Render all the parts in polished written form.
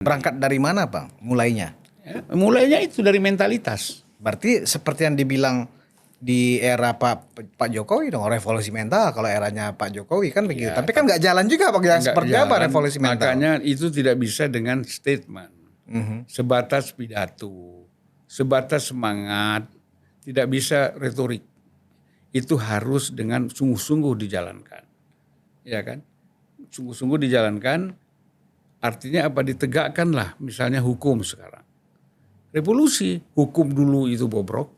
Berangkat dari mana Bang mulainya? Ya, mulainya itu dari mentalitas. Berarti seperti yang dibilang di era Pak Jokowi dong, revolusi mental. Kalau eranya Pak Jokowi kan begitu. Ya, Tapi kan nggak jalan juga Bang. Ya, nggak seperti apa jalan, revolusi mental? makanya itu tidak bisa dengan statement. Sebatas pidato, sebatas semangat, tidak bisa retorik. Itu harus dengan sungguh-sungguh dijalankan. Ya kan? Sungguh-sungguh dijalankan, artinya apa? Ditegakkanlah misalnya hukum sekarang. Revolusi, hukum dulu itu bobrok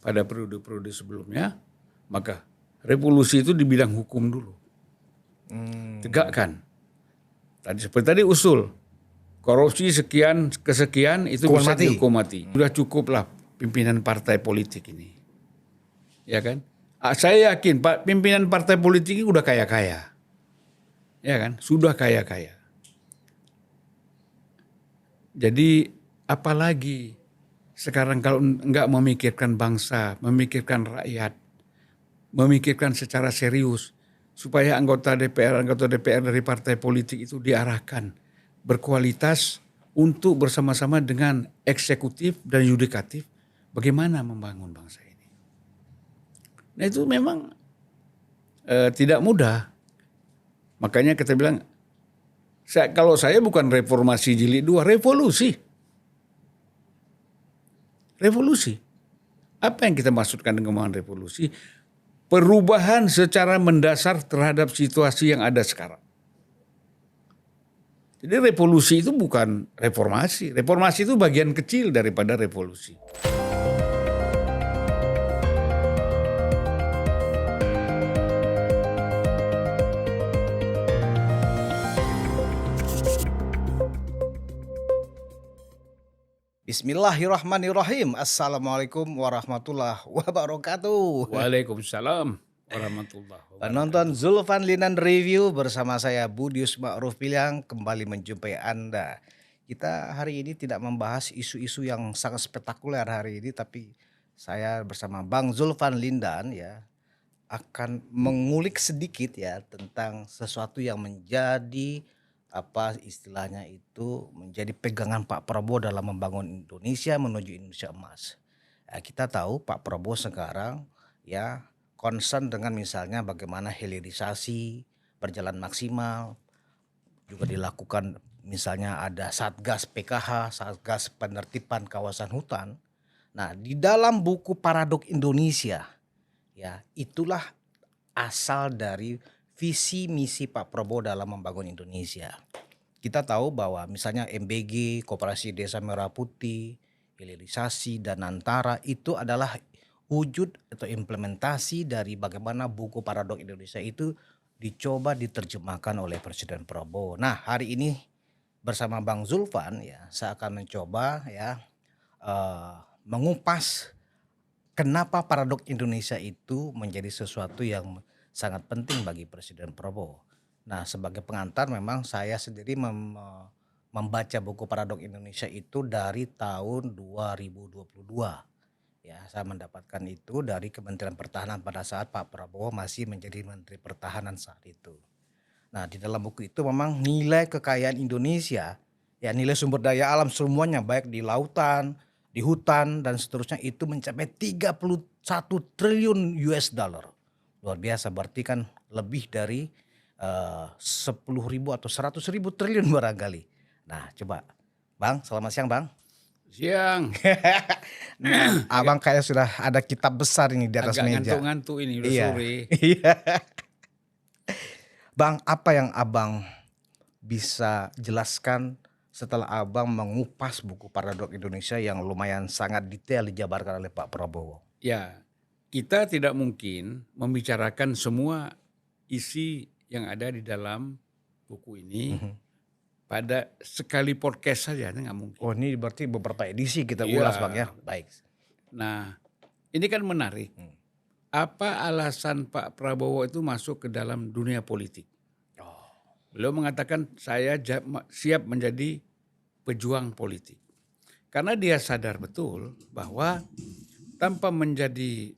pada periode-periode sebelumnya, maka revolusi itu di bidang hukum dulu. Tegakkan. Seperti tadi usul, korupsi sekian kesekian itu Hukuman bisa mati. dihukum mati. Sudah cukuplah pimpinan partai politik ini. Ya kan? Saya yakin Pak pimpinan partai politik ini udah kaya-kaya. Ya kan? Sudah kaya-kaya. Jadi apalagi sekarang kalau enggak memikirkan bangsa, memikirkan rakyat, memikirkan secara serius supaya anggota DPR dari partai politik itu diarahkan berkualitas untuk bersama-sama dengan eksekutif dan yudikatif bagaimana membangun bangsa ini. Nah itu memang tidak mudah. Makanya kita bilang, kalau saya bukan reformasi jilid 2, revolusi. Revolusi. Apa yang kita maksudkan dengan revolusi? Perubahan secara mendasar terhadap situasi yang ada sekarang. Jadi revolusi itu bukan reformasi. Reformasi itu bagian kecil daripada revolusi. Bismillahirrahmanirrahim. Assalamualaikum warahmatullahi wabarakatuh. Waalaikumsalam warahmatullahi wabarakatuh. Penonton Zulfan Linan Review bersama saya Budius Ma'ruf Piliang kembali menjumpai Anda. Kita hari ini tidak membahas isu-isu yang sangat spektakuler hari ini, tapi saya bersama Bang Zulfan Lindan ya akan mengulik sedikit ya tentang sesuatu yang menjadi apa istilahnya itu menjadi pegangan Pak Prabowo dalam membangun Indonesia menuju Indonesia emas. Kita tahu Pak Prabowo sekarang ya concern dengan misalnya bagaimana hilirisasi berjalan maksimal, juga dilakukan misalnya ada Satgas PKH, Satgas Penertiban Kawasan Hutan. Nah, di dalam buku Paradok Indonesia ya itulah asal dari visi misi Pak Prabowo dalam membangun Indonesia. Kita tahu bahwa misalnya MBG, Koperasi Desa Merah Putih, hilirisasi dan Antara itu adalah wujud atau implementasi dari bagaimana buku Paradok Indonesia itu dicoba diterjemahkan oleh Presiden Prabowo. Nah, hari ini bersama Bang Zulfan ya, saya akan mencoba ya mengupas kenapa Paradok Indonesia itu menjadi sesuatu yang sangat penting bagi Presiden Prabowo. Nah, sebagai pengantar memang saya sendiri membaca buku Paradok Indonesia itu dari tahun 2022. Ya, saya mendapatkan itu dari Kementerian Pertahanan pada saat Pak Prabowo masih menjadi Menteri Pertahanan saat itu. Nah, di dalam buku itu memang nilai kekayaan Indonesia, ya nilai sumber daya alam semuanya baik di lautan, di hutan dan seterusnya itu mencapai 31 triliun US dollar. Luar biasa, berarti kan lebih dari 10.000 atau 100.000 triliun barangkali. Nah, coba Bang, selamat siang Bang. Siang. Nah, Abang kayak sudah ada kitab besar ini di atas Agak meja. ngantuk-ngantuk ini udah sore. Iya. Bang, apa yang Abang bisa jelaskan setelah Abang mengupas buku Paradok Indonesia yang lumayan sangat detail dijabarkan oleh Pak Prabowo? Ya, kita tidak mungkin membicarakan semua isi yang ada di dalam buku ini pada sekali podcast saja, nggak mungkin. Oh, ini berarti beberapa edisi kita Iya. ulas Bang ya. Baik. Nah, ini kan menarik. Apa alasan Pak Prabowo itu masuk ke dalam dunia politik? Beliau mengatakan saya siap menjadi pejuang politik. Karena dia sadar betul bahwa tanpa menjadi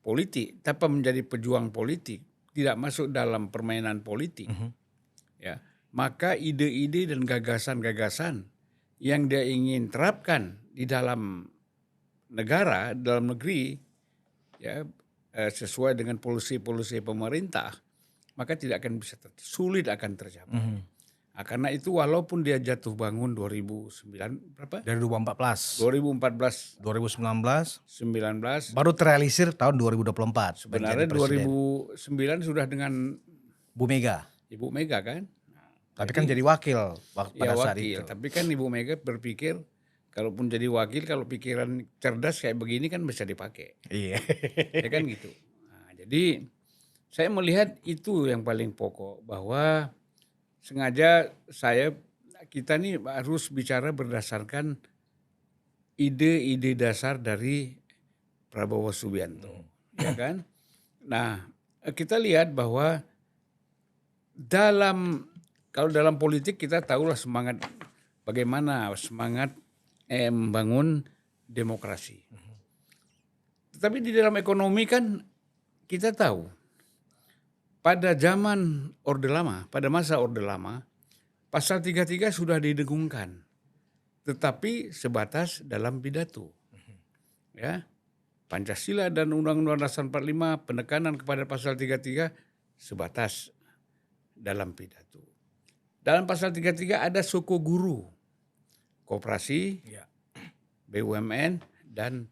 politik, tanpa menjadi pejuang politik, tidak masuk dalam permainan politik, ya maka ide-ide dan gagasan-gagasan yang dia ingin terapkan di dalam negara, dalam negeri, ya sesuai dengan polisi-polisi pemerintah, maka tidak akan bisa sulit akan tercapai. Nah, karena itu walaupun dia jatuh bangun 2009 berapa? Dari 2014, 2014, 2019, 19, baru terrealisir tahun 2024 menjadi sebenarnya presiden. 2009 sudah dengan Bu Mega. Ibu Mega kan. Tapi kan jadi wakil pada Ya saat wakil, itu. tapi kan Ibu Mega berpikir kalaupun jadi wakil, kalau pikiran cerdas kayak begini kan bisa dipakai. Iya. Ya kan gitu. Nah, jadi saya melihat itu yang paling pokok, bahwa sengaja kita nih harus bicara berdasarkan ide-ide dasar dari Prabowo Subianto, ya kan? Nah, kita lihat bahwa kalau dalam politik kita tahulah bagaimana semangat membangun demokrasi. Tetapi di dalam ekonomi kan kita tahu pada zaman Orde Lama, pada masa Orde Lama, pasal 33 sudah didengungkan, tetapi sebatas dalam pidato. Ya, Pancasila dan Undang-Undang Dasar 45 penekanan kepada pasal 33 sebatas dalam pidato. Dalam pasal 33 ada suku guru, koperasi, BUMN, dan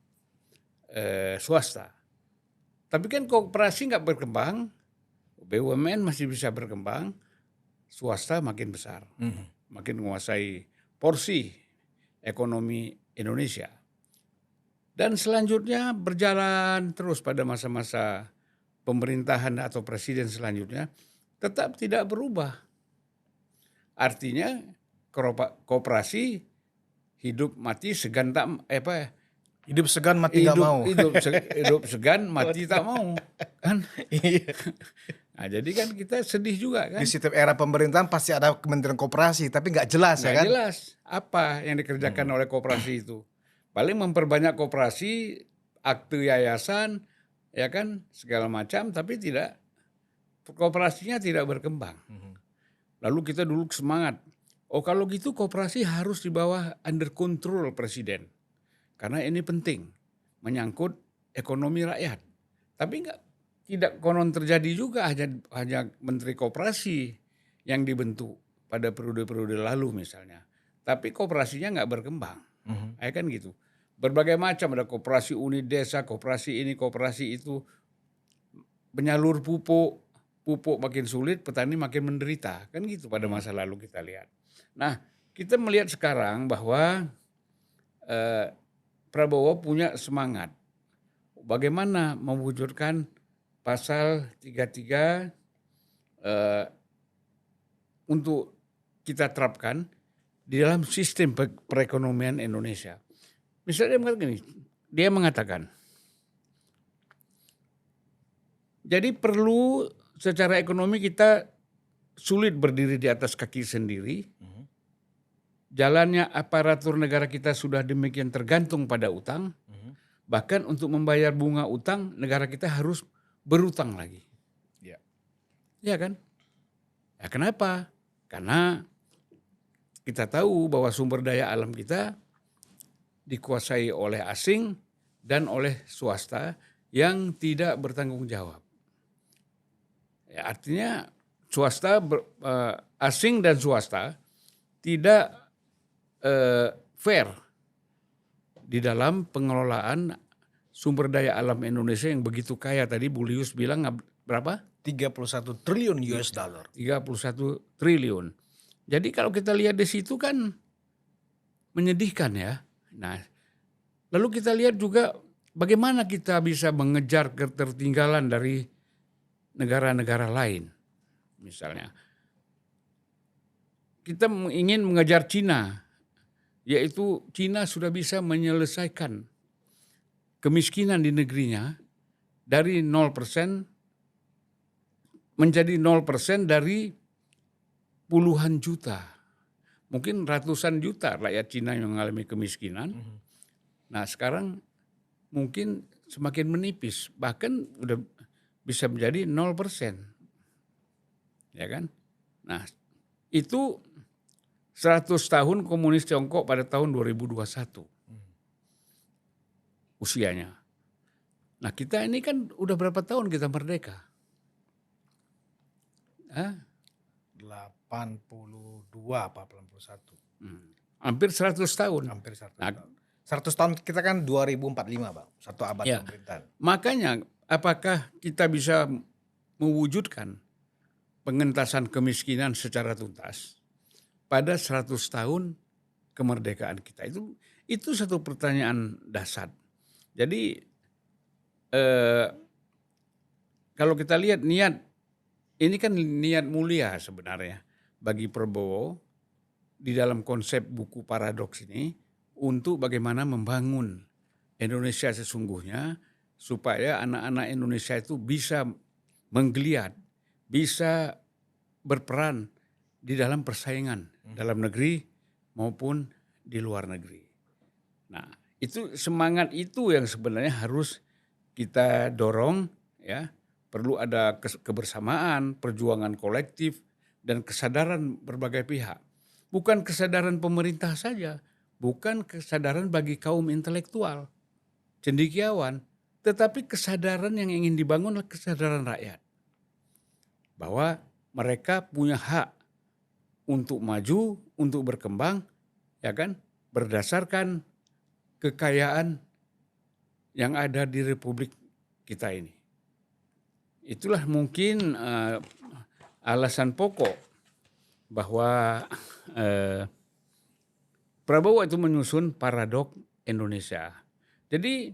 swasta. Tapi kan koperasi nggak berkembang, BUMN masih bisa berkembang, swasta makin besar, makin menguasai porsi ekonomi Indonesia. Dan selanjutnya berjalan terus pada masa-masa pemerintahan atau presiden selanjutnya tetap tidak berubah. Artinya koperasi hidup mati segan Hidup segan mati nggak mau. hidup segan mati tak mau kan. Iya. Nah, jadi kan kita sedih juga kan. Di setiap era pemerintahan pasti ada Kementerian Koperasi, tapi nggak jelas ya Nggak kan? jelas apa yang dikerjakan oleh koperasi itu. Paling memperbanyak koperasi, akte yayasan, ya kan, segala macam, tapi koperasinya tidak berkembang. Lalu kita dulu semangat, kalau gitu koperasi harus di bawah under control presiden. Karena ini penting, menyangkut ekonomi rakyat. Tapi tidak konon terjadi juga, hanya menteri koperasi yang dibentuk pada periode-periode lalu misalnya. Tapi koperasinya nggak berkembang, ya kan gitu. Berbagai macam, ada koperasi unit desa, koperasi ini, koperasi itu, penyalur pupuk makin sulit, petani makin menderita, kan gitu pada masa lalu kita lihat. Nah, kita melihat sekarang bahwa Prabowo punya semangat bagaimana mewujudkan pasal 33 untuk kita terapkan di dalam sistem perekonomian Indonesia. Misalnya dia mengatakan, jadi perlu secara ekonomi kita sulit berdiri di atas kaki sendiri. Jalannya aparatur negara kita sudah demikian tergantung pada utang. Bahkan untuk membayar bunga utang, negara kita harus berutang lagi. Ya kan? Ya kenapa? Karena kita tahu bahwa sumber daya alam kita dikuasai oleh asing dan oleh swasta yang tidak bertanggung jawab. Ya, artinya asing dan swasta tidak fair di dalam pengelolaan sumber daya alam Indonesia yang begitu kaya. Tadi Bu Lius bilang berapa? 31 triliun US dollar. 31 triliun. Jadi kalau kita lihat di situ kan menyedihkan ya. Nah, lalu kita lihat juga bagaimana kita bisa mengejar ketertinggalan dari negara-negara lain. Misalnya, kita ingin mengejar Cina, yaitu Cina sudah bisa menyelesaikan kemiskinan di negerinya dari 0% menjadi 0% dari puluhan juta. Mungkin ratusan juta rakyat Cina yang mengalami kemiskinan. Nah sekarang mungkin semakin menipis, bahkan udah bisa menjadi 0%. Ya kan? Nah itu 100 tahun komunis Tiongkok pada tahun 2021 usianya. Nah kita ini kan udah berapa tahun kita merdeka? Hah? 82 apa 81. Hampir 100 tahun. Hampir 100 Nah, tahun. 100 tahun kita kan 2045 Bang. 1 abad Ya. pemerintahan. Makanya apakah kita bisa mewujudkan pengentasan kemiskinan secara tuntas pada 100 tahun kemerdekaan kita? Itu satu pertanyaan dasar. Jadi kalau kita lihat niat, ini kan niat mulia sebenarnya bagi Prabowo di dalam konsep buku Paradoks ini untuk bagaimana membangun Indonesia sesungguhnya supaya anak-anak Indonesia itu bisa menggeliat, bisa berperan di dalam persaingan dalam negeri maupun di luar negeri. Nah, itu semangat itu yang sebenarnya harus kita dorong ya. Perlu ada kebersamaan, perjuangan kolektif dan kesadaran berbagai pihak. Bukan kesadaran pemerintah saja, bukan kesadaran bagi kaum intelektual, cendekiawan, tetapi kesadaran yang ingin dibangun adalah kesadaran rakyat. Bahwa mereka punya hak untuk maju, untuk berkembang, ya kan, berdasarkan kekayaan yang ada di Republik kita ini. Itulah mungkin alasan pokok bahwa Prabowo itu menyusun Paradoks Indonesia. Jadi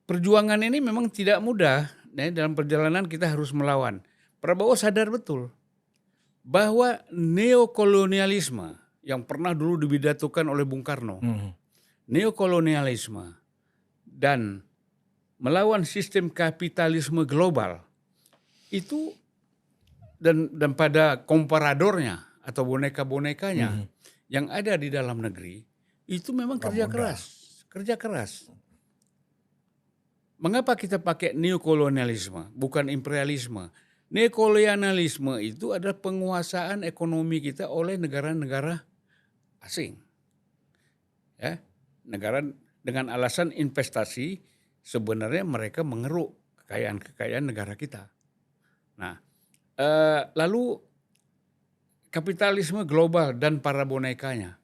perjuangan ini memang tidak mudah. Dalam perjalanan kita harus melawan. Prabowo sadar betul bahwa neokolonialisme yang pernah dulu dibidatukan oleh Bung Karno, neokolonialisme dan melawan sistem kapitalisme global itu dan pada komparadornya atau boneka-bonekanya yang ada di dalam negeri itu memang kerja keras. Mengapa kita pakai neokolonialisme bukan imperialisme? Neokolonialisme itu adalah penguasaan ekonomi kita oleh negara-negara asing. Ya, negara dengan alasan investasi sebenarnya mereka mengeruk kekayaan negara kita. Nah, lalu kapitalisme global dan para bonekanya.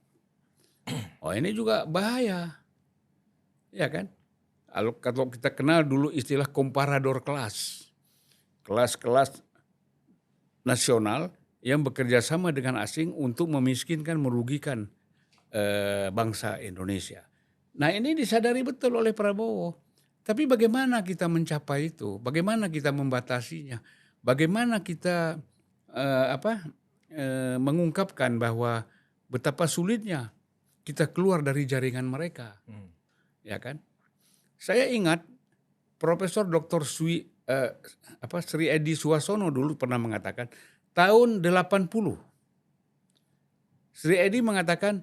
Oh ini juga bahaya, ya kan? Kalau kita kenal dulu istilah komparador kelas, kelas-kelas nasional yang bekerja sama dengan asing untuk memiskinkan, merugikan bangsa Indonesia. Nah ini disadari betul oleh Prabowo. Tapi bagaimana kita mencapai itu? Bagaimana kita membatasinya? Bagaimana kita mengungkapkan bahwa betapa sulitnya kita keluar dari jaringan mereka, ya kan? Saya ingat Profesor Dr. Sri Edi Suwasono dulu pernah mengatakan tahun 80 Sri Edi mengatakan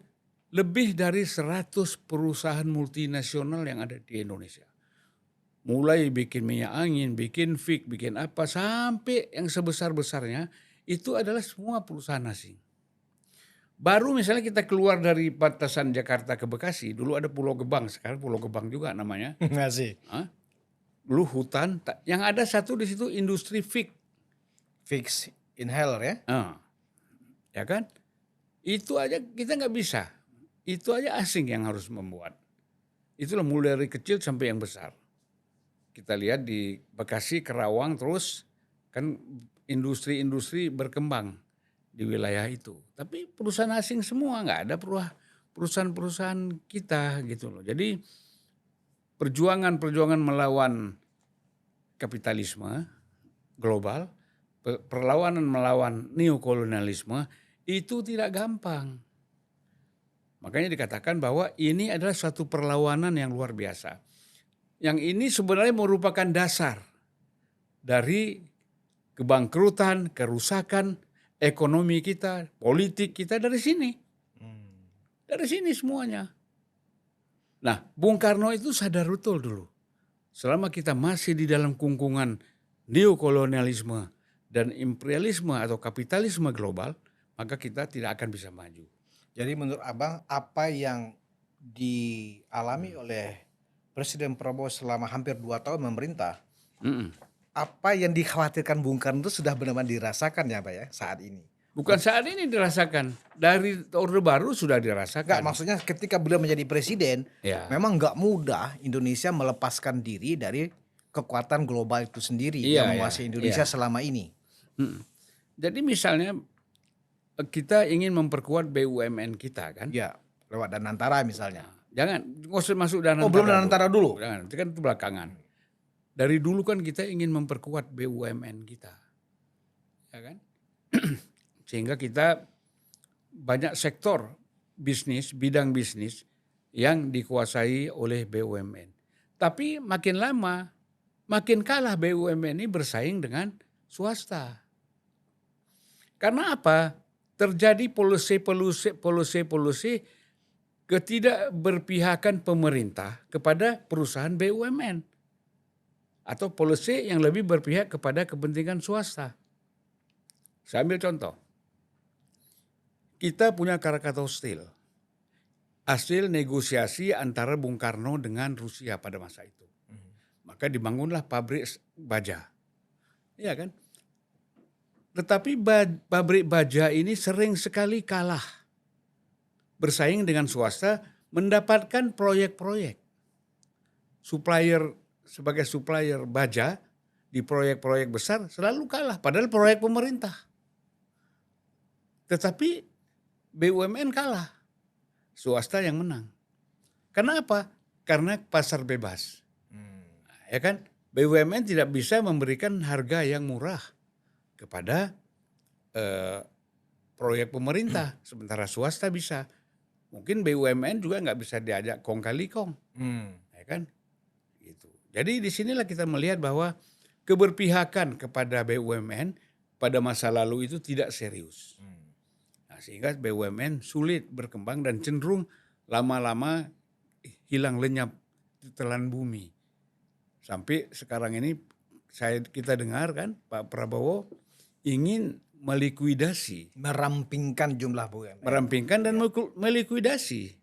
lebih dari 100 perusahaan multinasional yang ada di Indonesia. Mulai bikin minyak angin, bikin fik, bikin apa, sampai yang sebesar-besarnya itu adalah semua perusahaan asing. Baru misalnya kita keluar dari batasan Jakarta ke Bekasi, dulu ada Pulau Gebang, sekarang Pulau Gebang juga namanya. Masih. Dulu hutan, yang ada satu di situ industri fik. Fix inhaler ya? Ya kan? Itu aja kita nggak bisa. Itu aja asing yang harus membuat. Itulah mulai dari kecil sampai yang besar. Kita lihat di Bekasi, Kerawang, terus kan industri-industri berkembang di wilayah itu. Tapi perusahaan asing semua, nggak ada perusahaan-perusahaan kita gitu loh. Jadi perjuangan melawan kapitalisme global, perlawanan melawan neokolonialisme itu tidak gampang. Makanya dikatakan bahwa ini adalah suatu perlawanan yang luar biasa. Yang ini sebenarnya merupakan dasar dari kebangkrutan, kerusakan ekonomi kita, politik kita dari sini. Dari sini semuanya. Nah, Bung Karno itu sadar betul dulu. Selama kita masih di dalam kungkungan neokolonialisme dan imperialisme atau kapitalisme global, maka kita tidak akan bisa maju. Jadi menurut Abang apa yang dialami oleh Presiden Prabowo selama hampir 2 tahun memerintah, Mm-mm. apa yang dikhawatirkan Bung Karno itu sudah benar-benar dirasakan ya Pak ya saat ini? Bukan saat ini dirasakan, dari Orde Baru sudah Enggak, dirasakan. maksudnya ketika beliau menjadi presiden, Ya, memang nggak mudah Indonesia melepaskan diri dari kekuatan global itu sendiri yang iya, menguasai iya. Indonesia selama ini. Mm. Jadi misalnya kita ingin memperkuat BUMN kita kan. Ya, lewat Danantara misalnya. Jangan, nggak usah masuk Danantara. Oh, belum Danantara dulu? Jangan, itu kan itu belakangan. Dari dulu kan kita ingin memperkuat BUMN kita. Ya kan? Sehingga kita banyak sektor bisnis, bidang bisnis yang dikuasai oleh BUMN. Tapi makin lama, makin kalah BUMN ini bersaing dengan swasta. Karena apa? Terjadi polusi ketidakberpihakan pemerintah kepada perusahaan BUMN. Atau polusi yang lebih berpihak kepada kepentingan swasta. Saya ambil contoh. Kita punya Krakatau Steel. Hasil negosiasi antara Bung Karno dengan Rusia pada masa itu. Maka dibangunlah pabrik baja. Iya kan? Tetapi pabrik baja ini sering sekali kalah. Bersaing dengan swasta, mendapatkan proyek-proyek. Sebagai supplier baja di proyek-proyek besar selalu kalah. Padahal proyek pemerintah. Tetapi BUMN kalah. Swasta yang menang. Karena apa? Karena pasar bebas. Ya kan? BUMN tidak bisa memberikan harga yang murah kepada proyek pemerintah. Sementara swasta bisa. Mungkin BUMN juga nggak bisa diajak kong kali kong. Ya kan? Gitu. Jadi disinilah kita melihat bahwa keberpihakan kepada BUMN pada masa lalu itu tidak serius. Nah, sehingga BUMN sulit berkembang dan cenderung lama-lama hilang lenyap di telan bumi. Sampai sekarang ini kita dengar kan Pak Prabowo ingin melikuidasi. Merampingkan jumlah BUMN. Merampingkan dan melikuidasi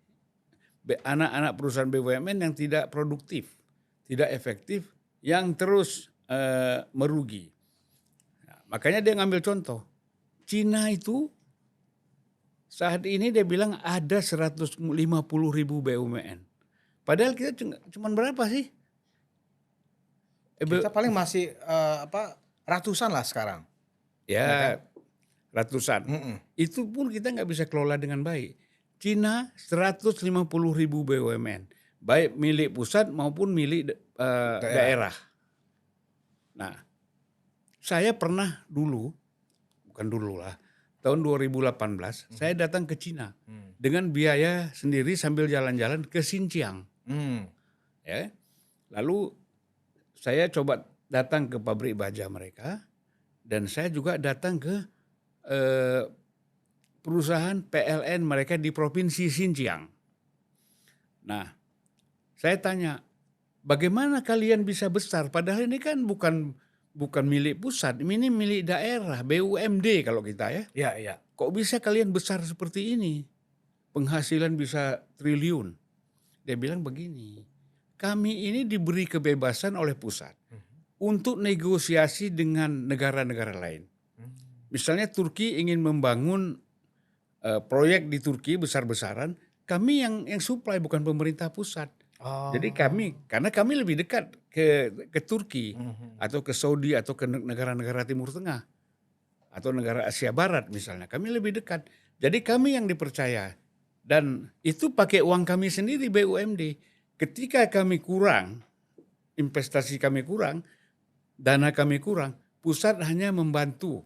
anak-anak perusahaan BUMN yang tidak produktif, tidak efektif, yang terus merugi. Nah, makanya dia ngambil contoh. Cina itu saat ini dia bilang ada 150.000 BUMN. Padahal kita cuma berapa sih? Kita paling masih ratusan lah sekarang. Ya, ratusan. Itu pun kita nggak bisa kelola dengan baik. Cina 150.000 BUMN, baik milik pusat maupun milik daerah. Nah, saya pernah tahun 2018, saya datang ke Cina dengan biaya sendiri sambil jalan-jalan ke Xinjiang. Ya, lalu saya coba datang ke pabrik baja mereka. Dan saya juga datang ke perusahaan PLN mereka di provinsi Xinjiang. Nah, saya tanya, bagaimana kalian bisa besar? Padahal ini kan bukan milik pusat, ini milik daerah, BUMD kalau kita ya. Iya, iya. Kok bisa kalian besar seperti ini? Penghasilan bisa triliun. Dia bilang begini, kami ini diberi kebebasan oleh pusat untuk negosiasi dengan negara-negara lain. Misalnya Turki ingin membangun proyek di Turki besar-besaran, kami yang supply bukan pemerintah pusat. Jadi karena kami lebih dekat ke Turki atau ke Saudi atau ke negara-negara Timur Tengah atau negara Asia Barat misalnya, kami lebih dekat. Jadi kami yang dipercaya dan itu pakai uang kami sendiri BUMD. Ketika kami kurang, investasi kami kurang, dana kami kurang, pusat hanya membantu.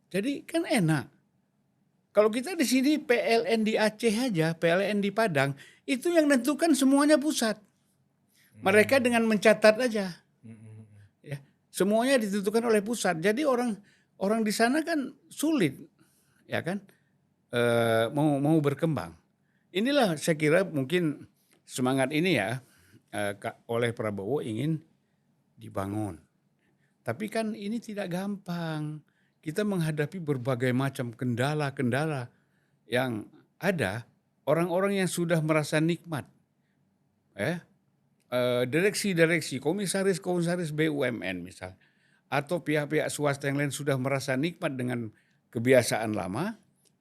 Jadi kan enak. Kalau kita di sini PLN di Aceh aja, PLN di Padang, itu yang menentukan semuanya pusat. Mereka dengan mencatat aja. Ya, semuanya ditentukan oleh pusat. Jadi orang di sana kan sulit, ya kan, mau berkembang. Inilah saya kira mungkin semangat ini ya oleh Prabowo ingin dibangun. Tapi kan ini tidak gampang. Kita menghadapi berbagai macam kendala-kendala yang ada. Orang-orang yang sudah merasa nikmat, ya, direksi-direksi, komisaris-komisaris BUMN misalnya, atau pihak-pihak swasta yang lain sudah merasa nikmat dengan kebiasaan lama,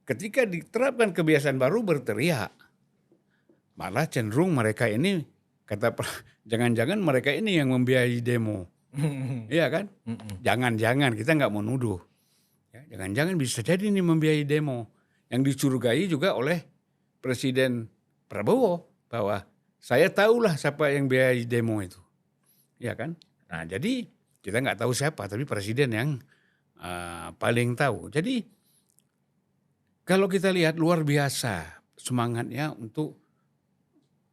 ketika diterapkan kebiasaan baru berteriak. Malah cenderung mereka ini, jangan-jangan mereka ini yang membiayai demo. Iya kan? Jangan-jangan, kita nggak mau nuduh. Ya, jangan-jangan bisa jadi ini membiayai demo. Yang dicurigai juga oleh Presiden Prabowo bahwa saya tahulah siapa yang biayai demo itu. Ya kan? Nah, jadi kita nggak tahu siapa, tapi presiden yang paling tahu. Jadi kalau kita lihat luar biasa semangatnya untuk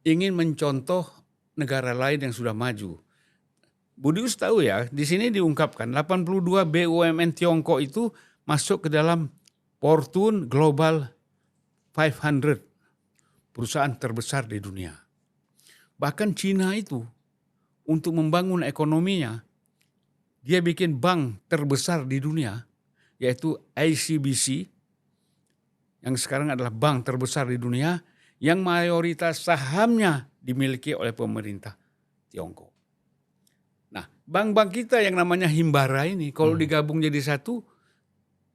ingin mencontoh negara lain yang sudah maju. Budius tahu ya, di sini diungkapkan 82 BUMN Tiongkok itu masuk ke dalam Fortune Global 500, perusahaan terbesar di dunia. Bahkan Cina itu untuk membangun ekonominya, dia bikin bank terbesar di dunia, yaitu ICBC, yang sekarang adalah bank terbesar di dunia, yang mayoritas sahamnya dimiliki oleh pemerintah Tiongkok. Nah, bank-bank kita yang namanya Himbara ini, kalau digabung jadi satu,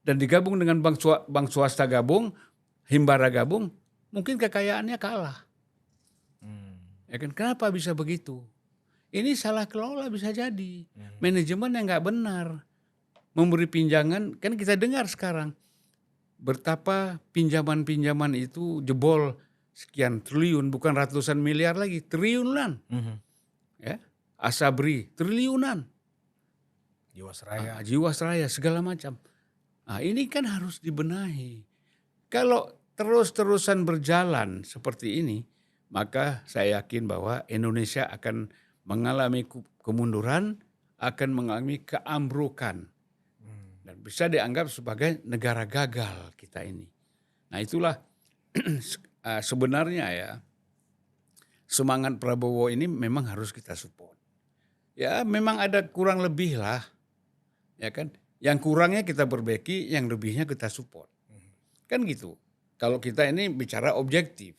dan digabung dengan bank swasta gabung, Himbara gabung, mungkin kekayaannya kalah. Ya kan? Kenapa bisa begitu? Ini salah kelola bisa jadi. Manajemen yang nggak benar. Memberi pinjangan, kan kita dengar sekarang. Betapa pinjaman-pinjaman itu jebol sekian triliun, bukan ratusan miliar lagi, triliunan. Ya, Asabri, triliunan. Jiwasraya, segala macam. Nah, ini kan harus dibenahi. Kalau terus-terusan berjalan seperti ini, maka saya yakin bahwa Indonesia akan mengalami kemunduran, akan mengalami keambrukan. Dan bisa dianggap sebagai negara gagal kita ini. Nah, itulah sebenarnya ya, semangat Prabowo ini memang harus kita support. Ya, memang ada kurang lebih lah. Ya kan? Yang kurangnya kita perbaiki, yang lebihnya kita support. Kan gitu. Kalau kita ini bicara objektif,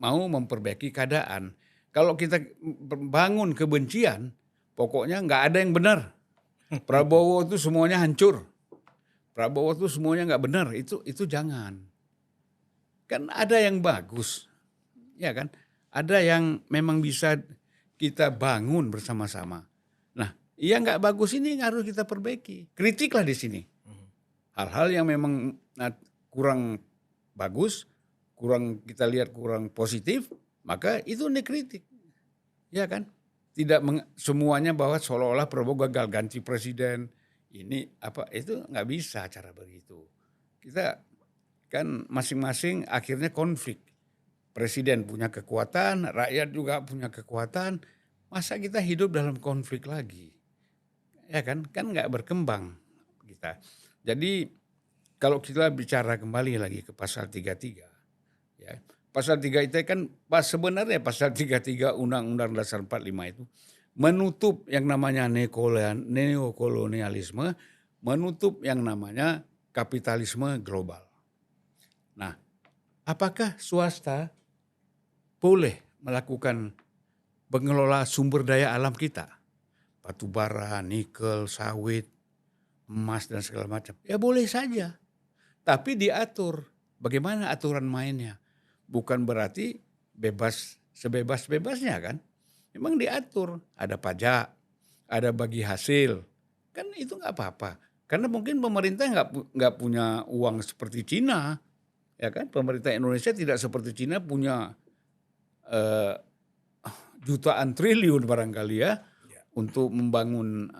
mau memperbaiki keadaan. Kalau kita bangun kebencian, pokoknya nggak ada yang benar. Prabowo itu semuanya hancur. Prabowo itu semuanya nggak benar. Itu jangan. Kan ada yang bagus, ya kan? Ada yang memang bisa kita bangun bersama-sama. Nah, yang nggak bagus ini harus kita perbaiki. Kritiklah di sini. Hal-hal yang memang kurang bagus, kita lihat kurang positif, maka itu dikritik. Ya kan? Tidak semuanya bahwa seolah-olah Prabowo gagal ganti presiden. Ini itu nggak bisa cara begitu. Kita kan masing-masing akhirnya konflik. Presiden punya kekuatan, rakyat juga punya kekuatan. Masa kita hidup dalam konflik lagi? Ya kan nggak berkembang kita. Jadi kalau kita bicara kembali lagi ke pasal 33, ya, pasal 3 itu kan sebenarnya pasal 33 Undang-Undang Dasar 45 itu menutup yang namanya neokolonialisme, menutup yang namanya kapitalisme global. Nah, apakah swasta boleh melakukan pengelola sumber daya alam kita? Batu bara, nikel, sawit, emas dan segala macam. Ya boleh saja. Tapi diatur. Bagaimana aturan mainnya? Bukan berarti bebas sebebas-bebasnya kan. Memang diatur. Ada pajak, ada bagi hasil. Kan itu nggak apa-apa. Karena mungkin pemerintah nggak punya uang seperti Cina. Ya kan, pemerintah Indonesia tidak seperti Cina punya jutaan triliun barangkali ya untuk membangun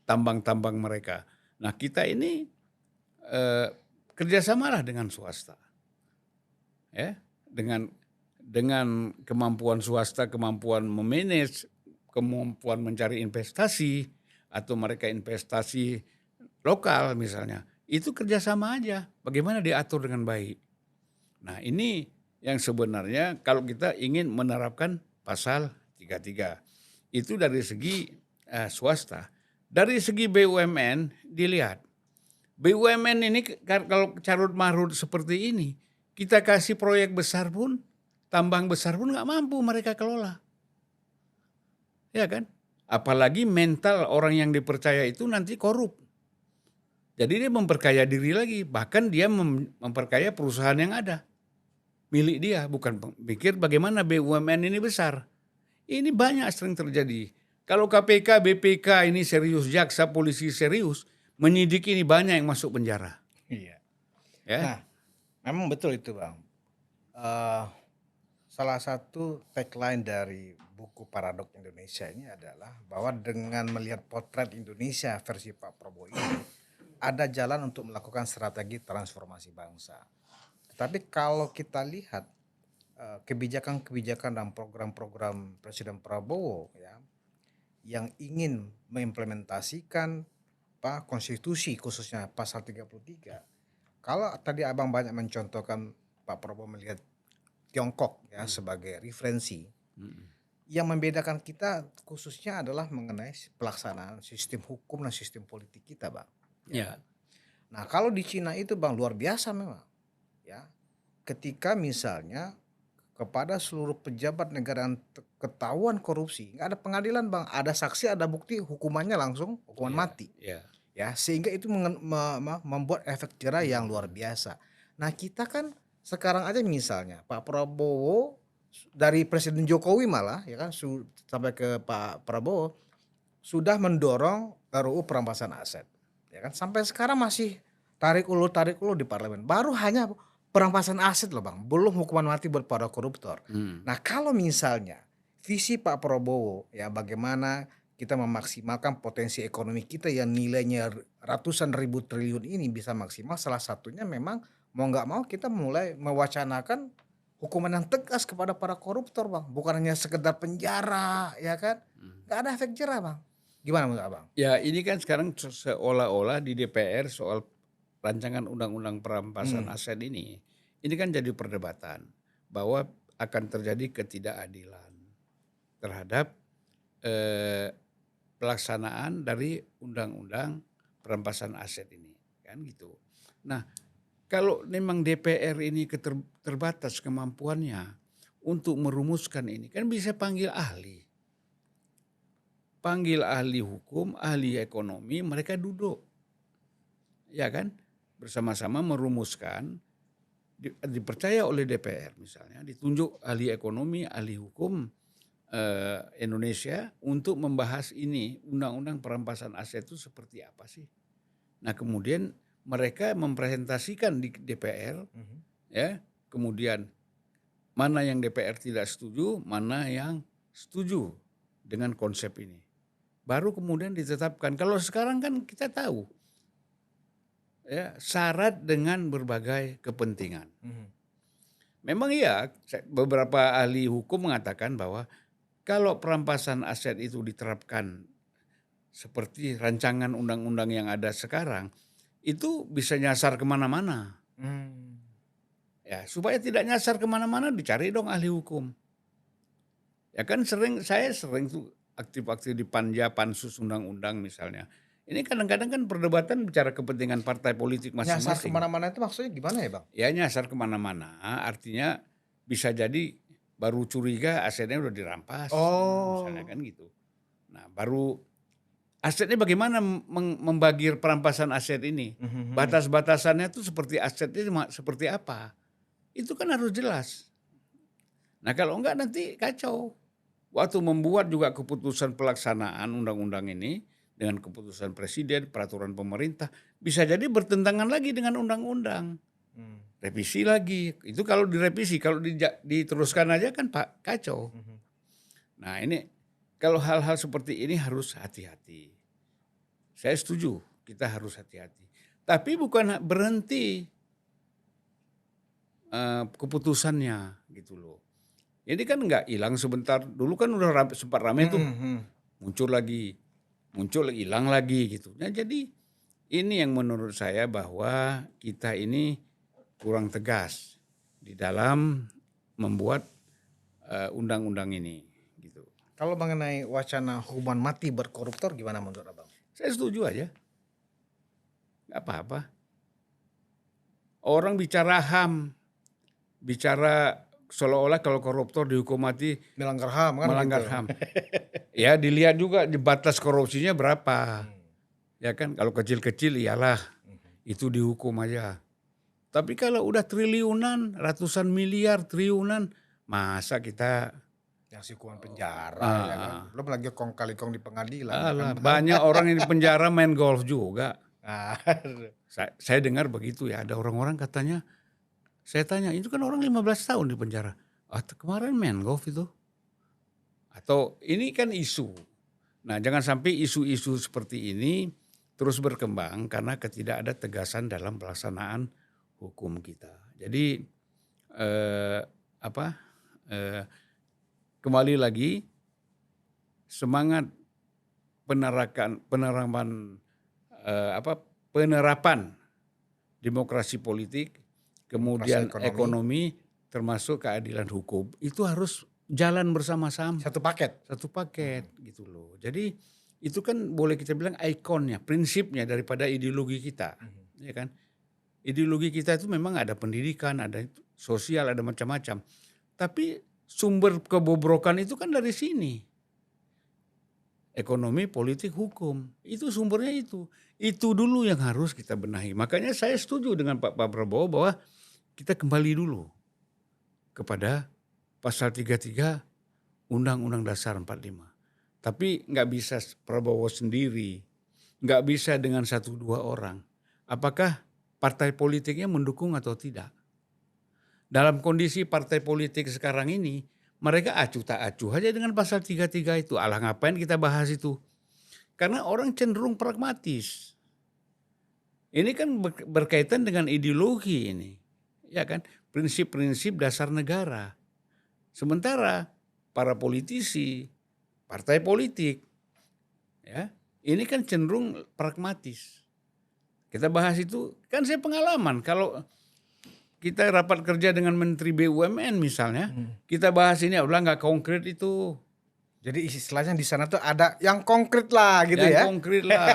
tambang-tambang mereka. Nah, kita ini kerjasamalah dengan swasta, ya, dengan kemampuan swasta, kemampuan memanage, kemampuan mencari investasi atau mereka investasi lokal misalnya, itu kerjasama aja. Bagaimana diatur dengan baik. Nah, ini yang sebenarnya kalau kita ingin menerapkan pasal 33 itu dari segi swasta. Dari segi BUMN dilihat, BUMN ini kalau carut marut seperti ini, kita kasih proyek besar pun, tambang besar pun nggak mampu mereka kelola, ya kan? Apalagi mental orang yang dipercaya itu nanti korup. Jadi dia memperkaya diri lagi, bahkan dia memperkaya perusahaan yang ada milik dia, bukan pikir bagaimana BUMN ini besar. Ini banyak sering terjadi. Kalau KPK, BPK ini serius, jaksa, polisi serius, menyidik ini banyak yang masuk penjara. Iya. Ya, Nah, memang betul itu Bang. Eh, Salah satu tagline dari buku Paradok Indonesia ini adalah bahwa dengan melihat potret Indonesia versi Pak Prabowo ini, ada jalan untuk melakukan strategi transformasi bangsa. Tetapi kalau kita lihat kebijakan-kebijakan dan program-program Presiden Prabowo ya yang ingin mengimplementasikan konstitusi khususnya pasal 33. Kalau tadi Abang banyak mencontohkan Pak Prabowo melihat Tiongkok ya sebagai referensi, yang membedakan kita khususnya adalah mengenai pelaksanaan sistem hukum dan sistem politik kita, Bang. ya, Nah, kalau di Cina itu Bang luar biasa memang. Ya. Ketika misalnya kepada seluruh pejabat negara yang ketahuan korupsi, nggak ada pengadilan Bang, ada saksi, ada bukti, hukumannya langsung hukuman mati. ya, Ya, sehingga itu membuat efek jerah yang luar biasa. Nah, kita kan sekarang aja misalnya Pak Prabowo dari Presiden Jokowi malah ya kan sampai ke Pak Prabowo sudah mendorong RUU perampasan aset. Ya kan sampai sekarang masih tarik ulur di parlemen. Baru hanya perampasan aset loh Bang, belum hukuman mati buat para koruptor. Nah, kalau misalnya visi Pak Prabowo ya bagaimana kita memaksimalkan potensi ekonomi kita yang nilainya ratusan ribu triliun ini bisa maksimal, salah satunya memang mau nggak mau kita mulai mewacanakan hukuman yang tegas kepada para koruptor Bang, bukan hanya sekedar penjara ya kan, nggak ada efek jerah Bang. Gimana menurut Abang? ya. Ini kan sekarang seolah-olah di DPR soal rancangan undang-undang perampasan aset ini kan jadi perdebatan bahwa akan terjadi ketidakadilan terhadap pelaksanaan dari undang-undang perampasan aset ini, kan gitu. Nah, kalau memang DPR ini terbatas kemampuannya untuk merumuskan ini, kan bisa panggil ahli. Panggil ahli hukum, ahli ekonomi, mereka duduk. Ya kan? Bersama-sama merumuskan, dipercaya oleh DPR misalnya, ditunjuk ahli ekonomi, ahli hukum Indonesia untuk membahas ini, undang-undang perampasan aset itu seperti apa sih. Nah kemudian mereka mempresentasikan di DPR, ya, kemudian mana yang DPR tidak setuju, mana yang setuju dengan konsep ini. Baru kemudian ditetapkan. Kalau sekarang kan kita tahu, ya, syarat dengan berbagai kepentingan. Memang iya, beberapa ahli hukum mengatakan bahwa kalau perampasan aset itu diterapkan seperti rancangan undang-undang yang ada sekarang, itu bisa nyasar kemana-mana. Ya, supaya tidak nyasar kemana-mana dicari dong ahli hukum. Ya kan saya sering tuh aktif-aktif di Panja, Pansus undang-undang misalnya. Ini kadang-kadang kan perdebatan bicara kepentingan partai politik Nyasar masing-masing. kemana-mana itu maksudnya gimana ya Bang? Ya nyasar kemana-mana, artinya bisa jadi baru curiga asetnya udah dirampas, misalnya kan gitu. Nah baru asetnya bagaimana membagi perampasan aset ini, batas-batasannya itu seperti asetnya seperti apa, itu kan harus jelas. Nah kalau enggak nanti kacau. Waktu membuat juga keputusan pelaksanaan undang-undang ini dengan keputusan presiden, peraturan pemerintah, bisa jadi bertentangan lagi dengan undang-undang. Revisi lagi, itu kalau direvisi, kalau diteruskan aja kan Pak kacau. Nah ini kalau hal-hal seperti ini harus hati-hati. Saya setuju kita harus hati-hati. Tapi bukan berhenti keputusannya gitu loh. Ini kan nggak hilang sebentar, dulu kan udah sempat ramai tuh, muncul lagi, hilang lagi gitu. Nah jadi ini yang menurut saya bahwa kita ini kurang tegas di dalam membuat undang-undang ini gitu. Kalau mengenai wacana hukuman mati berkoruptor gimana menurut Abang? Saya setuju aja. Nggak apa-apa. Orang bicara HAM, bicara seolah-olah kalau koruptor dihukum mati Melanggar HAM kan melanggar gitu. HAM. Ya dilihat juga di batas korupsinya berapa. Ya kan kalau kecil-kecil iyalah itu dihukum aja. Tapi kalau udah triliunan, ratusan miliar, triliunan, masa kita Yang hukuman penjara ya kan. ah, Belum lagi kong kali kong di pengadilan ya kan. alah, banyak orang yang di penjara main golf juga. Ah, Saya dengar begitu ya, ada orang-orang katanya, saya tanya, itu kan orang 15 tahun di penjara. Ah, kemarin main golf itu. Atau ini kan isu. Nah, jangan sampai isu-isu seperti ini terus berkembang karena tidak ada tegasan dalam pelaksanaan hukum kita. Jadi eh, apa? Eh, kembali lagi semangat penerapan demokrasi politik, kemudian demokrasi ekonomi. ekonomi termasuk keadilan hukum itu harus jalan bersama-sama. Satu paket. Satu paket gitu loh. Jadi itu kan boleh kita bilang ikonnya, prinsipnya daripada ideologi kita, ya kan? Ideologi kita itu memang ada pendidikan, ada sosial, ada macam-macam. Tapi sumber kebobrokan itu kan dari sini. Ekonomi, politik, hukum. Itu sumbernya itu. Itu dulu yang harus kita benahi. Makanya saya setuju dengan Pak Prabowo bahwa kita kembali dulu kepada pasal 33 Undang-Undang Dasar 45. Tapi nggak bisa Prabowo sendiri, nggak bisa dengan 1-2 orang. Apakah partai politiknya mendukung atau tidak? Dalam kondisi partai politik sekarang ini, mereka acuh tak acuh aja dengan pasal 33 itu. Alah ngapain kita bahas itu? Karena orang cenderung pragmatis. Ini kan berkaitan dengan ideologi ini, ya kan? Prinsip-prinsip dasar negara. Sementara para politisi, partai politik, ya, ini kan cenderung pragmatis. Kita bahas itu, kan saya pengalaman kalau kita rapat kerja dengan Menteri BUMN misalnya, kita bahas ini udah nggak konkret itu. Jadi istilahnya di sana tuh ada yang konkret lah gitu Yang ya. konkret lah,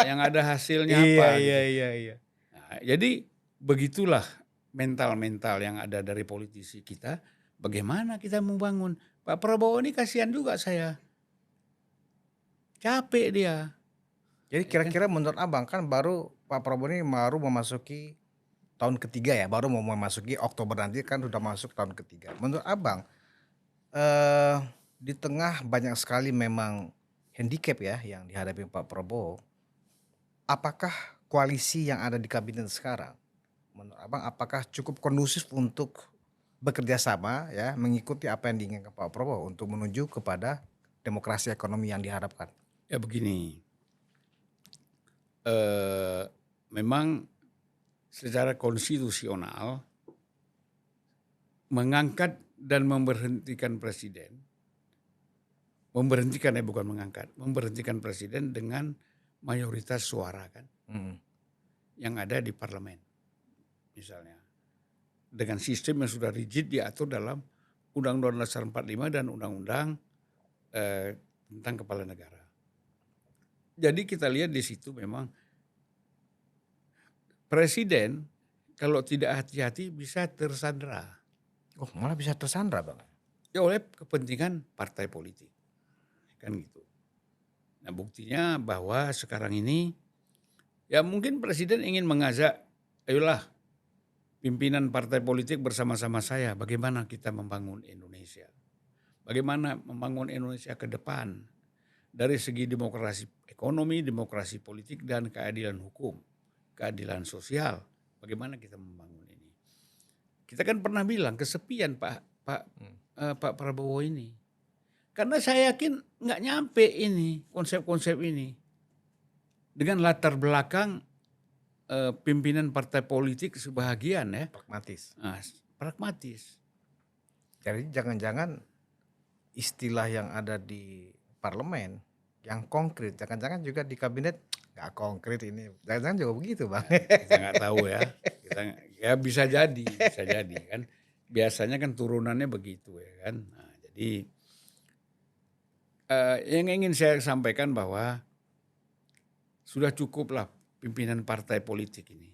yang ada hasilnya apa. Gitu. Iya. Nah, jadi begitulah mental-mental yang ada dari politisi kita. Bagaimana kita membangun? Pak Prabowo ini kasihan juga saya. Capek dia. Jadi kira-kira menurut Abang kan baru Pak Prabowo ini baru memasuki tahun ketiga ya, baru mau memasuki Oktober nanti kan sudah masuk tahun ketiga. Menurut Abang di tengah banyak sekali memang handicap ya yang dihadapi Pak Prabowo, apakah koalisi yang ada di kabinet sekarang, menurut Abang apakah cukup kondusif untuk bekerja sama ya mengikuti apa yang diinginkan Pak Prabowo untuk menuju kepada demokrasi ekonomi yang diharapkan? Ya begini, memang secara konstitusional mengangkat dan memberhentikan presiden, memberhentikan presiden dengan mayoritas suara kan, yang ada di parlemen, misalnya, dengan sistem yang sudah rigid diatur dalam Undang-Undang Dasar 45 dan Undang-Undang tentang Kepala Negara. Jadi kita lihat di situ memang presiden kalau tidak hati-hati bisa tersandera. Oh malah bisa tersandra Bang? Ya oleh kepentingan partai politik. Kan gitu. Nah buktinya bahwa sekarang ini ya mungkin presiden ingin mengajak, ayolah pimpinan partai politik bersama-sama saya bagaimana kita membangun Indonesia. Bagaimana membangun Indonesia ke depan dari segi demokrasi ekonomi, demokrasi politik dan keadilan hukum, keadilan sosial. Bagaimana kita membangun ini? Kita kan pernah bilang kesepian Pak Prabowo ini. Karena saya yakin nggak nyampe ini konsep-konsep ini dengan latar belakang pimpinan partai politik sebahagian ya Pragmatis. Pragmatis. Jadi jangan-jangan istilah yang ada di parlemen yang konkret, jangan-jangan juga di kabinet nggak konkret ini, jangan-jangan juga begitu Bang. Kita nggak tahu ya. Ya bisa jadi kan. Biasanya kan turunannya begitu ya kan. Nah, jadi yang ingin saya sampaikan bahwa sudah cukuplah pimpinan partai politik ini.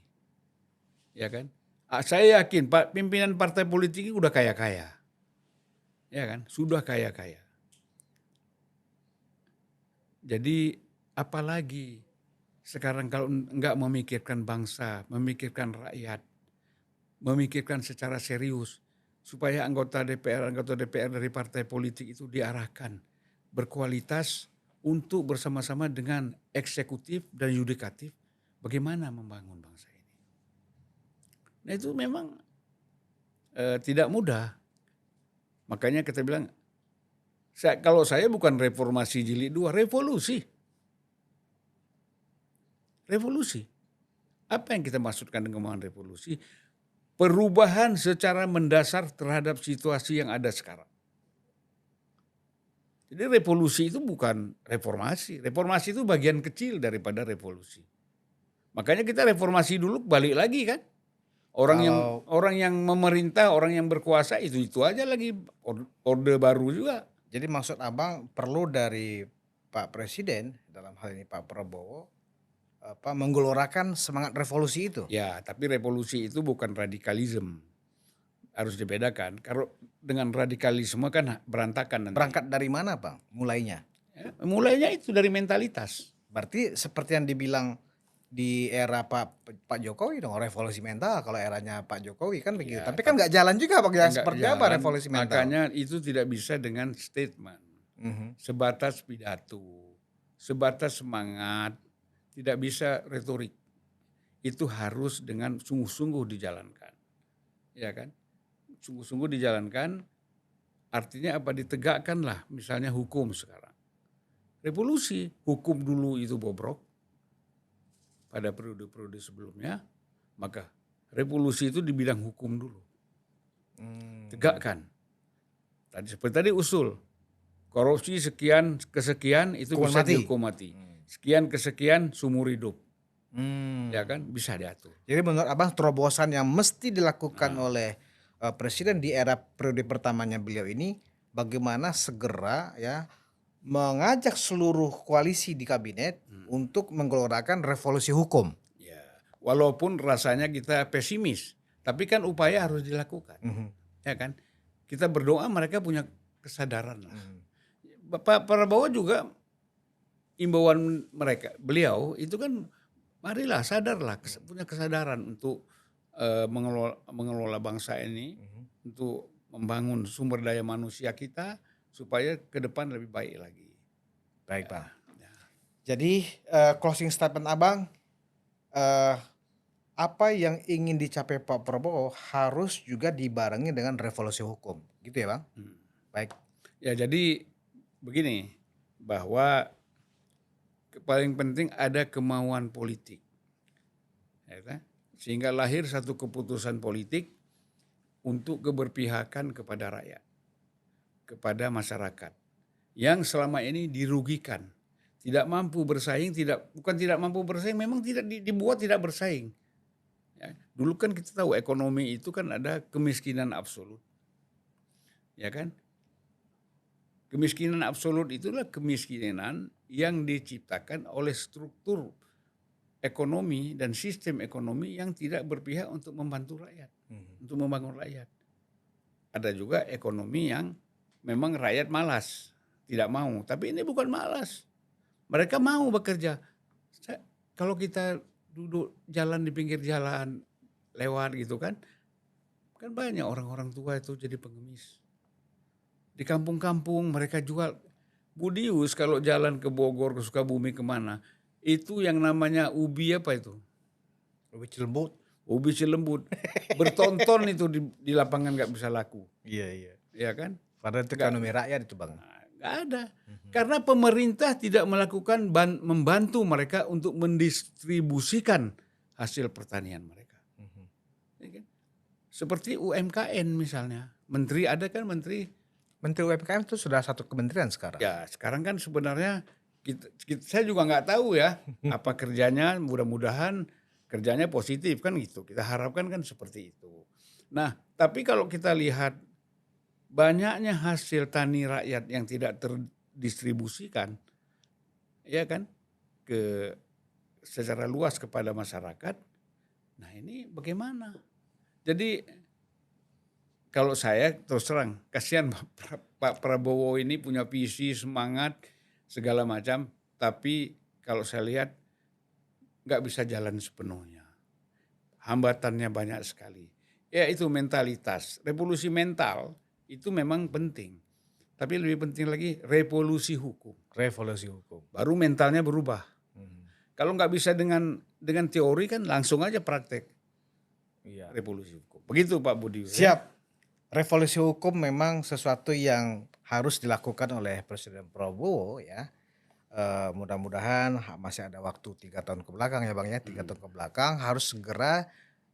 Ya kan? Saya yakin Pak pimpinan partai politik ini udah kaya-kaya. Ya kan? Sudah kaya-kaya. Jadi apalagi sekarang kalau enggak memikirkan bangsa, memikirkan rakyat, memikirkan secara serius supaya anggota DPR dari partai politik itu diarahkan berkualitas untuk bersama-sama dengan eksekutif dan yudikatif bagaimana membangun bangsa ini. Nah itu memang tidak mudah. Makanya kita bilang, kalau saya bukan reformasi jilid 2, revolusi. Revolusi. Apa yang kita maksudkan dengan revolusi? Perubahan secara mendasar terhadap situasi yang ada sekarang. Jadi revolusi itu bukan reformasi. Reformasi itu bagian kecil daripada revolusi. Makanya kita reformasi dulu balik lagi kan. Orang yang memerintah, orang yang berkuasa itu aja lagi orde baru juga. Jadi maksud Abang perlu dari Pak Presiden dalam hal ini Pak Prabowo menggelorakan semangat revolusi itu. Ya, tapi revolusi itu bukan radikalisme. Harus dibedakan. Kalau dengan radikalisme kan berantakan nanti. Berangkat dari mana Bang mulainya? Ya, mulainya itu dari mentalitas. Berarti seperti yang dibilang di era Pak Jokowi dong, revolusi mental kalau eranya Pak Jokowi kan begitu. Ya, Tapi kan nggak jalan juga Bang, ya nggak seperti jalan. apa revolusi mental? Makanya itu tidak bisa dengan statement. Sebatas pidato, sebatas semangat, tidak bisa retorik. Itu harus dengan sungguh-sungguh dijalankan. Ya kan? Sungguh-sungguh dijalankan, artinya apa? Ditegakkanlah misalnya hukum sekarang. Revolusi, hukum dulu itu bobrok pada periode-periode sebelumnya, maka revolusi itu di bidang hukum dulu. Tegakkan. Seperti tadi usul, korupsi sekian kesekian itu bisa dihukum mati. Sekian kesekian seumur hidup. Ya kan? Bisa diatur. Jadi menurut Abang terobosan yang mesti dilakukan oleh Presiden di era periode pertamanya beliau ini bagaimana segera ya mengajak seluruh koalisi di kabinet untuk menggelorakan revolusi hukum. Ya, walaupun rasanya kita pesimis, tapi kan upaya harus dilakukan. Ya kan? Kita berdoa mereka punya kesadaran lah. Pak Prabowo juga imbauan beliau itu kan marilah sadarlah, punya kesadaran untuk mengelola bangsa ini, untuk membangun sumber daya manusia kita supaya ke depan lebih baik lagi. Baik Bang. Jadi closing statement Abang, apa yang ingin dicapai Pak Prabowo harus juga dibarengi dengan revolusi hukum, gitu ya Bang? Baik. Ya jadi begini, bahwa paling penting ada kemauan politik. Ya kan? Sehingga lahir satu keputusan politik untuk keberpihakan kepada rakyat, kepada masyarakat yang selama ini dirugikan, tidak mampu bersaing, bukan tidak mampu bersaing, memang tidak dibuat tidak bersaing. Ya, dulu kan kita tahu ekonomi itu kan ada kemiskinan absolut, ya kan? Kemiskinan absolut itulah kemiskinan yang diciptakan oleh struktur ekonomi dan sistem ekonomi yang tidak berpihak untuk membantu rakyat, untuk membangun rakyat. Ada juga ekonomi yang memang rakyat malas, tidak mau. Tapi ini bukan malas. Mereka mau bekerja. Kalau kita duduk jalan di pinggir jalan, lewat gitu kan banyak orang-orang tua itu jadi pengemis. Di kampung-kampung mereka jual. Budius kalau jalan ke Bogor, ke Sukabumi, kemana, itu yang namanya ubi apa itu? Ubi Cilembut. Ubi Cilembut. Bertonton itu di lapangan nggak bisa laku. Iya. Ya kan? Padahal itu ekonomi rakyat itu Bang. Nggak ada. Karena pemerintah tidak melakukan membantu mereka untuk mendistribusikan hasil pertanian mereka. Ya kan? Seperti UMKM misalnya. Menteri ada kan Menteri UMKM itu sudah satu kementerian sekarang. Ya sekarang kan sebenarnya saya juga nggak tahu ya apa kerjanya, mudah-mudahan kerjanya positif kan gitu. Kita harapkan kan seperti itu. Nah tapi kalau kita lihat banyaknya hasil tani rakyat yang tidak terdistribusikan, ya kan, ke secara luas kepada masyarakat. Nah ini bagaimana? Jadi kalau saya terus terang, kasihan Pak Prabowo ini punya visi, semangat, segala macam. Tapi kalau saya lihat nggak bisa jalan sepenuhnya. Hambatannya banyak sekali. Ya itu mentalitas, revolusi mental itu memang penting. Tapi lebih penting lagi revolusi hukum. Revolusi hukum. Baru mentalnya berubah. Hmm. Kalau nggak bisa dengan teori kan langsung aja praktek Iya. revolusi hukum. Begitu Pak Budi. Siap. Revolusi hukum memang sesuatu yang harus dilakukan oleh Presiden Prabowo ya. Mudah-mudahan masih ada waktu 3 tahun ke belakang ya Bang ya. 3 tahun ke belakang harus segera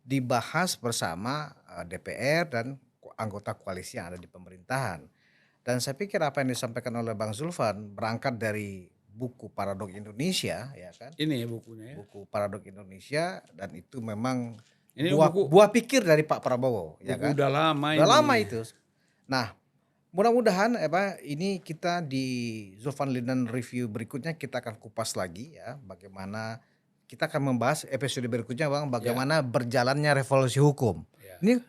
dibahas bersama DPR dan anggota koalisi yang ada di pemerintahan. Dan saya pikir apa yang disampaikan oleh Bang Zulfan berangkat dari buku Paradok Indonesia ya kan. Ini ya bukunya ya. Buku Paradok Indonesia dan itu memang Ini buah pikir dari Pak Prabowo ya kan. udah lama Udah ini. lama itu. Nah, mudah-mudahan ini kita di Zulfan Lidan review berikutnya kita akan kupas lagi ya bagaimana kita akan membahas episode berikutnya Bang bagaimana berjalannya revolusi hukum. Ya. Ini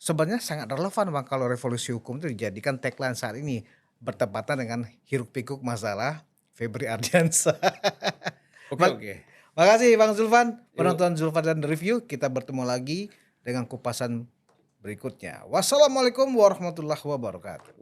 sebenarnya sangat relevan Bang kalau revolusi hukum itu dijadikan tagline saat ini bertepatan dengan hiruk pikuk masalah Febri Ardiansyah. Oke. Makasih Bang Zulfan, penonton Zulfan dan review. Kita bertemu lagi dengan kupasan berikutnya. Wassalamualaikum warahmatullahi wabarakatuh.